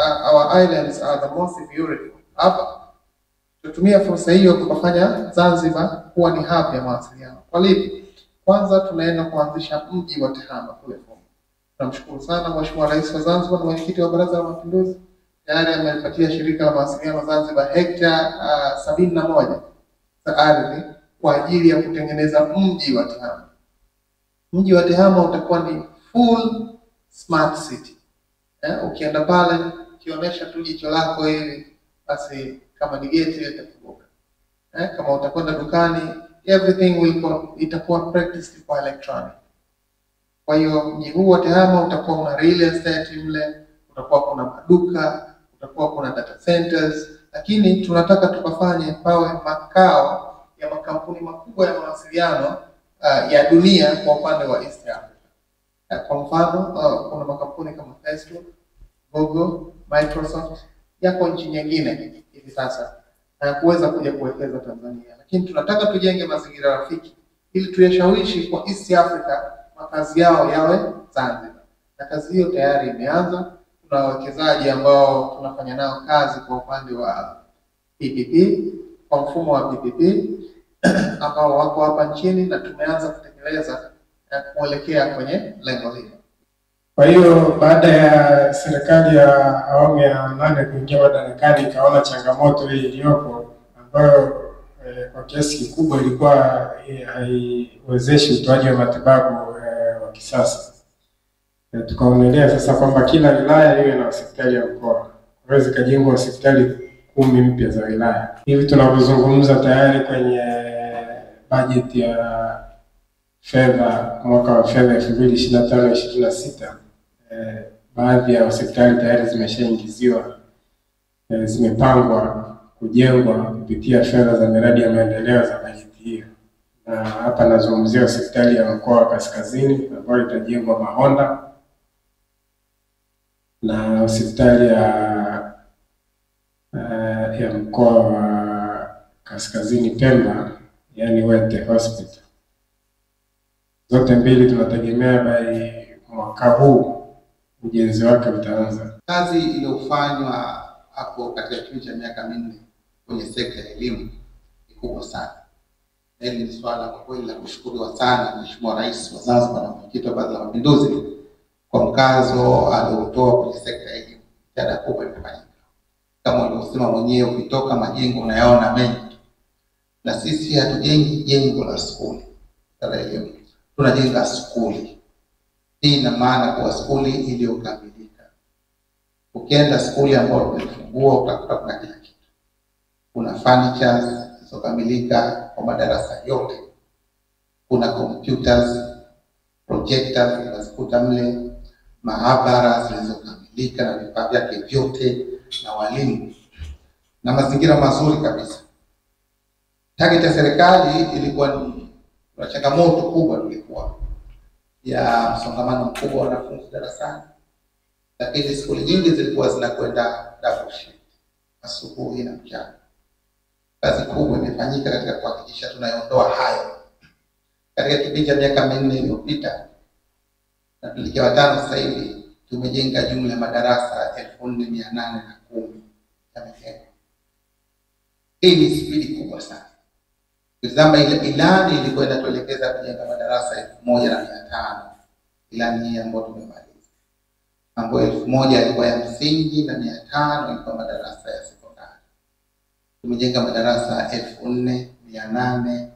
Our islands are the most beautiful. Hapa tutumia fursa hiyo tukafanya Zanzibar kuwa ni hub ya mawasiliano. Kwa lipi? Kwanza tunaenda kuanzisha mji wa TEHAMA kule Pongwe. Tunamshukuru sana Mheshimiwa Rais wa Zanzibar na Mwenyekiti wa Baraza la Mapinduzi, tayari amepatia shirika la mawasiliano Zanzibar hekta 71 za ardhi kwa ajili ya kutengeneza mji wa TEHAMA. Mji wa TEHAMA utakuwa ni full smart city. Ukienda pale ukionyesha tu jicho lako hivi, basi kama ni gate itafunguka. Kama utakwenda dukani, everything itakuwa practiced kwa electronic. Kwa hiyo mji huu wa TEHAMA utakuwa una real estate mle, utakuwa kuna maduka, utakuwa kuna data centers, lakini tunataka tukafanye pawe makao ya makampuni makubwa ya mawasiliano ya dunia kwa upande wa East Africa. Kwa mfano, kuna makampuni kama Facebook, Google, Microsoft yako nchi nyingine hivi sasa kuweza kuja kuwekeza Tanzania, lakini tunataka tujenge mazingira rafiki ili tuyashawishi kwa East Africa makazi yao yawe Zanzibar. Na kazi hiyo tayari imeanza. Kuna wawekezaji ambao tunafanya nao kazi kwa upande wa PPP, kwa mfumo wa PPP ambao wako hapa nchini na tumeanza kutekeleza kuelekea kwenye lengo hilo. Kwa hiyo baada ya serikali ya awamu ya 8 kuingia madarakani ikaona changamoto hii iliyopo ambayo kwa kiasi kikubwa ilikuwa haiwezeshi utoaji wa matibabu wa kisasa. Tukaonelea sasa kwamba kila wilaya iwe na hospitali ya mkoa. Kwa hiyo zikajengwa hospitali 10 mpya za wilaya. Hivi tunavyozungumza tayari kwenye bajeti ya fedha mwaka wa fedha 2025-26 baadhi ya hospitali tayari zimeshaingiziwa, zimepangwa kujengwa kupitia fedha za miradi ya maendeleo za bajeti hiyo. Na hapa nazungumzia hospitali ya mkoa wa Kaskazini ambayo itajengwa Mahonda, na hospitali ya mkoa wa Kaskazini Pemba, yani Wete Hospital. Zote mbili tunategemea by mwaka huu ujenzi wake utaanza. Kazi iliyofanywa hapo katika kipindi cha miaka 4 kwenye sekta ya elimu ni kubwa sana. Hili ni swala kwa kweli la kushukuriwa sana Mheshimiwa Rais wa Zanzibar na Mwenyekiti wa Baraza la Mapinduzi kwa mkazo aliotoa kwenye sekta ya elimu. Jitihada kubwa imefanyika. Kama ulivyosema mwenyewe, ukitoka majengo unayaona mengi. Na sisi hatujengi jengo la skuli la elimu, tunajenga skuli. Hii ina maana kwa skuli iliyokamilika. Ukienda skuli ambayo tumefungua utakuta kuna kila kitu. Kuna furnitures zilizokamilika kwa madarasa yote. Kuna computers, projectors zinazikuta mle, maabara zilizokamilika na vifaa vyake vyote, na walimu na mazingira mazuri kabisa. Target ya serikali ilikuwa ni changamoto kubwa tulikuwa ya msongamano mkubwa wa wanafunzi darasani, lakini skuli nyingi zilikuwa zinakwenda double shift, asubuhi na mchana. Kazi kubwa imefanyika katika kuhakikisha tunaiondoa hayo. Katika kipindi cha miaka 4 iliyopita na tulikiwa 5 sasa hivi, tumejenga jumla ya madarasa 4810 yamejengwa. Hii ni spidi kubwa sana. Kizama ile ilani ilikuwa inatuelekeza kujenga madarasa 1500. Ilani hii ambayo tumemaliza, ambayo 1000 ilikuwa ya msingi na 500 ilikuwa madarasa ya sekondari. Tumejenga madarasa 4800